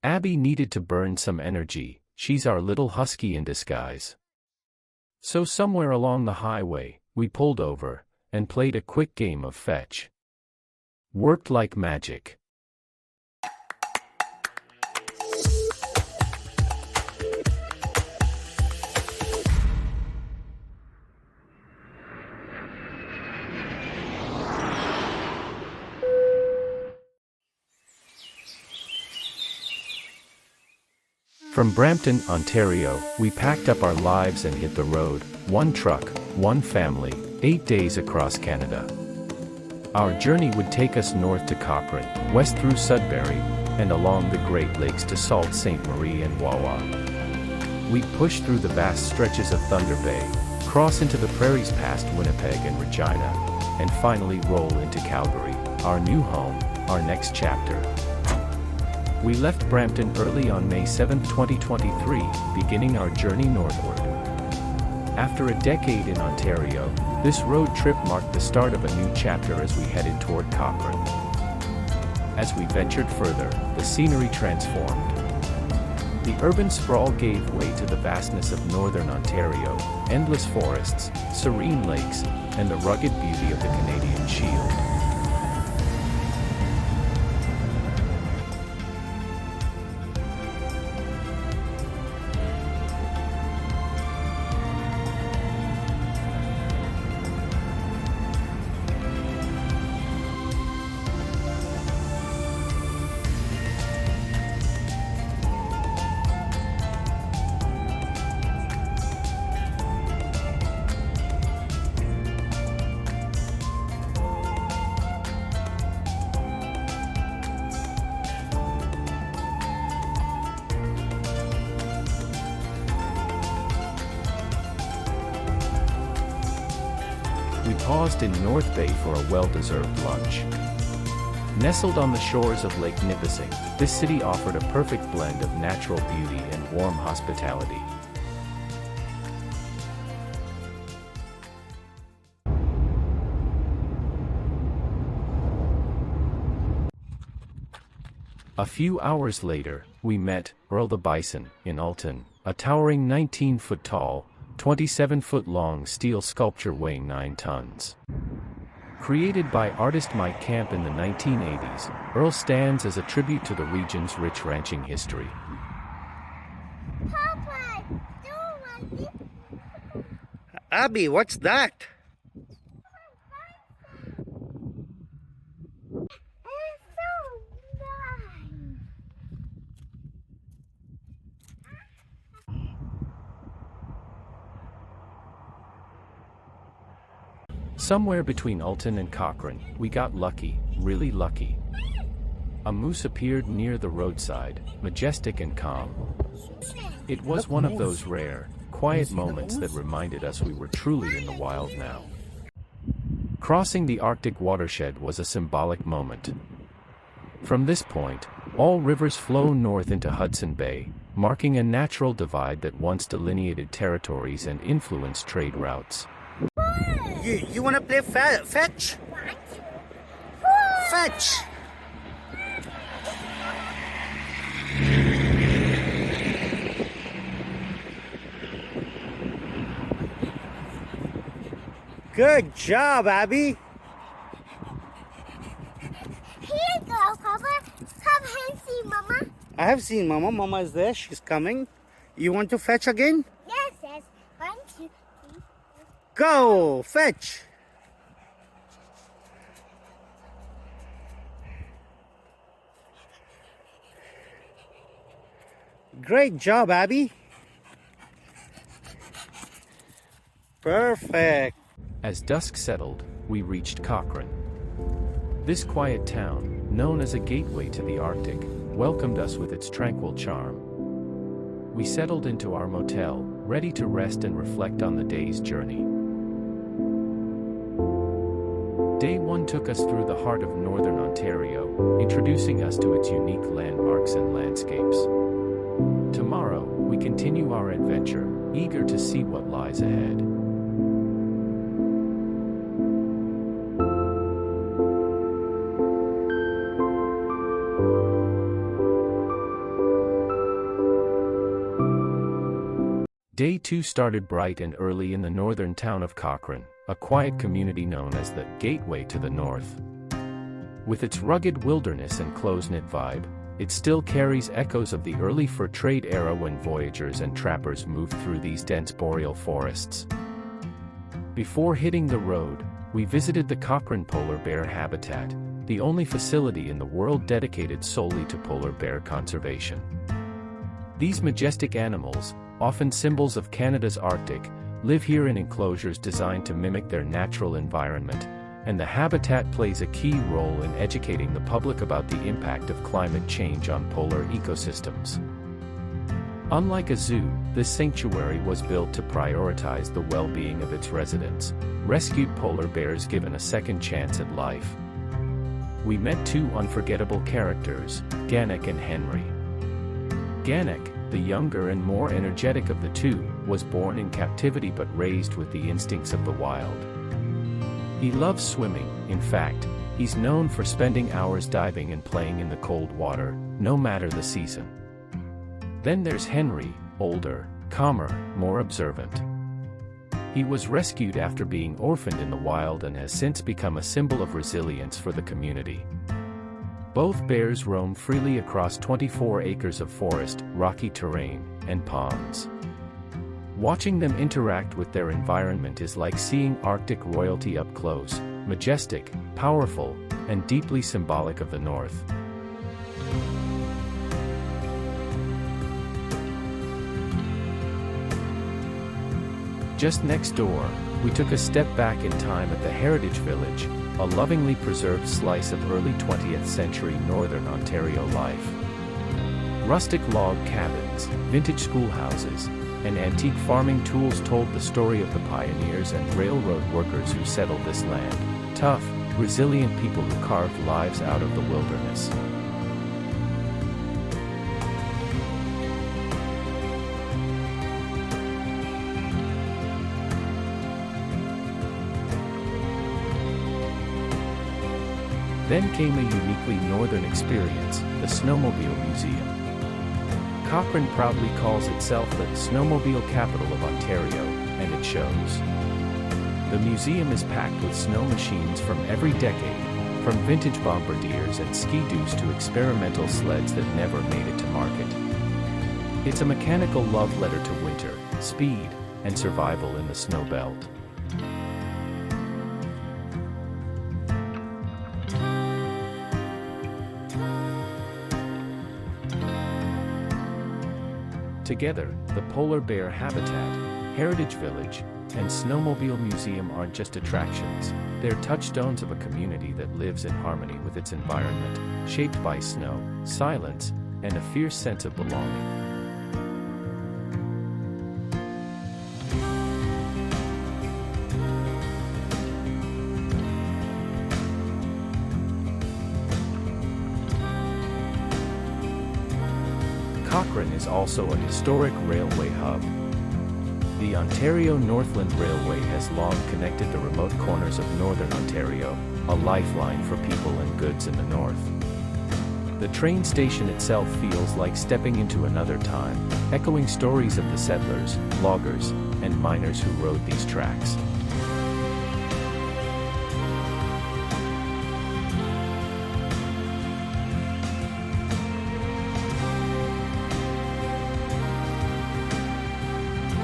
Abby needed to burn some energy. She's our little husky in disguise. So somewhere along the highway, we pulled over and played a quick game of fetch. Worked like magic. From Brampton, Ontario, we packed up our lives and hit the road, one truck, one family, 8 days across Canada. Our journey would take us north to Cochrane, west through Sudbury, and along the Great Lakes to Sault Ste. Marie and Wawa. We'd push through the vast stretches of Thunder Bay, cross into the prairies past Winnipeg and Regina, and finally roll into Calgary, our new home, our next chapter. We left Brampton early on May 7, 2023, beginning our journey northward. After a decade in Ontario, this road trip marked the start of a new chapter as we headed toward Cochrane. As we ventured further, the scenery transformed. The urban sprawl gave way to the vastness of northern Ontario, endless forests, serene lakes, and the rugged beauty of the Canadian Shield. We paused in North Bay for a well-deserved lunch. Nestled on the shores of Lake Nipissing, this city offered a perfect blend of natural beauty and warm hospitality. A few hours later, we met Earl the Bison in Alton, a towering 19-foot tall, 27-foot-long steel sculpture weighing 9 tons. Created by artist Mike Camp in the 1980s, Earl stands as a tribute to the region's rich ranching history. Papa, don't want it. Abby, what's that? It's so nice. Somewhere between Alton and Cochrane, we got lucky, really lucky. A moose appeared near the roadside, majestic and calm. It was one of those rare, quiet moments that reminded us we were truly in the wild now. Crossing the Arctic watershed was a symbolic moment. From this point, all rivers flow north into Hudson Bay, marking a natural divide that once delineated territories and influenced trade routes. You want to play fetch? Fetch! Good job, Abby. Here you go, Papa. Come and see Mama. I have seen Mama. Mama is there. She's coming. You want to fetch again? Yes, yes. 1, 2, 3. Go! Fetch! Great job, Abby. Perfect. As dusk settled, we reached Cochrane. This quiet town, known as a gateway to the Arctic, welcomed us with its tranquil charm. We settled into our motel, ready to rest and reflect on the day's journey. Day 1 took us through the heart of northern Ontario, introducing us to its unique landmarks and landscapes. Tomorrow, we continue our adventure, eager to see what lies ahead. Day 2 started bright and early in the northern town of Cochrane, a quiet community known as the Gateway to the North. With its rugged wilderness and close-knit vibe, it still carries echoes of the early fur trade era when voyagers and trappers moved through these dense boreal forests. Before hitting the road, we visited the Cochrane polar bear habitat, the only facility in the world dedicated solely to polar bear conservation. These majestic animals, often symbols of Canada's Arctic, live here in enclosures designed to mimic their natural environment, and the habitat plays a key role in educating the public about the impact of climate change on polar ecosystems. Unlike a zoo, this sanctuary was built to prioritize the well-being of its residents, rescued polar bears given a second chance at life. We met two unforgettable characters, Ganek and Henry. Ganek, the younger and more energetic of the two, was born in captivity but raised with the instincts of the wild. He loves swimming. In fact, he's known for spending hours diving and playing in the cold water, no matter the season. Then there's Henry, older, calmer, more observant. He was rescued after being orphaned in the wild and has since become a symbol of resilience for the community. Both bears roam freely across 24 acres of forest, rocky terrain, and ponds. Watching them interact with their environment is like seeing Arctic royalty up close, majestic, powerful, and deeply symbolic of the North. Just next door, we took a step back in time at the Heritage Village, a lovingly preserved slice of early 20th century Northern Ontario life. Rustic log cabins, vintage schoolhouses, and antique farming tools told the story of the pioneers and railroad workers who settled this land, tough, resilient people who carved lives out of the wilderness. Then came a uniquely northern experience, the Snowmobile Museum. Cochrane proudly calls itself the snowmobile capital of Ontario, and it shows. The museum is packed with snow machines from every decade, from vintage bombardiers and ski-doos to experimental sleds that never made it to market. It's a mechanical love letter to winter, speed, and survival in the snow belt. Together, the Polar Bear Habitat, Heritage Village, and Snowmobile Museum aren't just attractions, they're touchstones of a community that lives in harmony with its environment, shaped by snow, silence, and a fierce sense of belonging. Cochrane is also a historic railway hub. The Ontario Northland Railway has long connected the remote corners of northern Ontario, a lifeline for people and goods in the north. The train station itself feels like stepping into another time, echoing stories of the settlers, loggers, and miners who rode these tracks.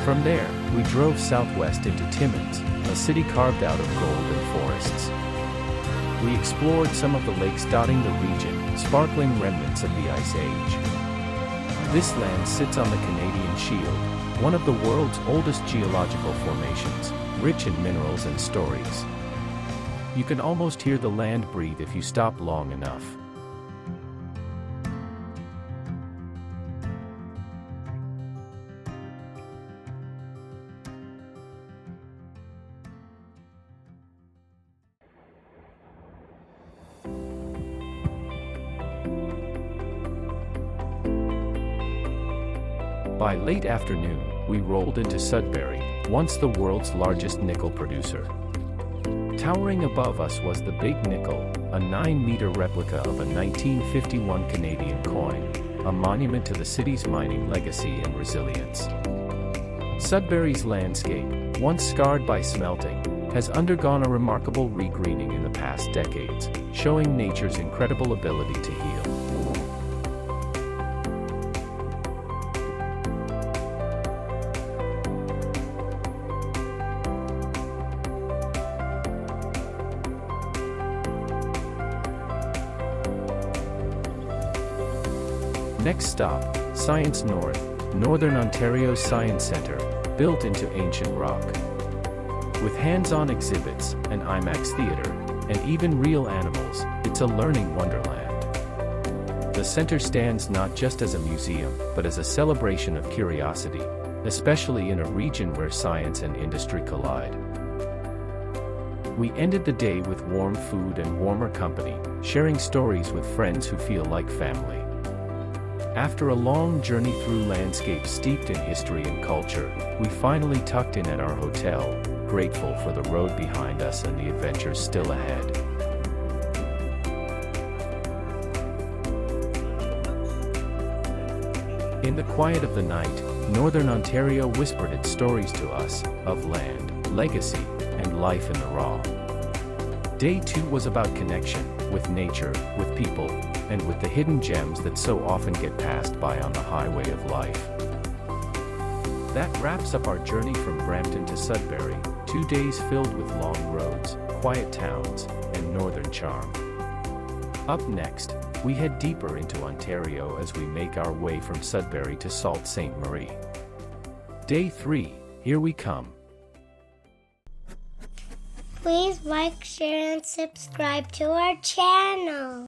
From there, we drove southwest into Timmins, a city carved out of gold and forests. We explored some of the lakes dotting the region, sparkling remnants of the Ice Age. This land sits on the Canadian Shield, one of the world's oldest geological formations, rich in minerals and stories. You can almost hear the land breathe if you stop long enough. By late afternoon, we rolled into Sudbury, once the world's largest nickel producer. Towering above us was the Big Nickel, a 9-meter replica of a 1951 Canadian coin, a monument to the city's mining legacy and resilience. Sudbury's landscape, once scarred by smelting, has undergone a remarkable regreening in the past decades, showing nature's incredible ability to heal. Next stop, Science North, Northern Ontario's Science Centre, built into ancient rock. With hands-on exhibits, an IMAX theater, and even real animals, it's a learning wonderland. The center stands not just as a museum, but as a celebration of curiosity, especially in a region where science and industry collide. We ended the day with warm food and warmer company, sharing stories with friends who feel like family. After a long journey through landscapes steeped in history and culture, we finally tucked in at our hotel, grateful for the road behind us and the adventures still ahead. In the quiet of the night, Northern Ontario whispered its stories to us, of land, legacy, and life in the raw. Day 2 was about connection, with nature, with people, and with the hidden gems that so often get passed by on the highway of life. That wraps up our journey from Brampton to Sudbury, 2 days filled with long roads, quiet towns, and northern charm. Up next, we head deeper into Ontario as we make our way from Sudbury to Sault Ste. Marie. Day 3, here we come. Please like, share, and subscribe to our channel.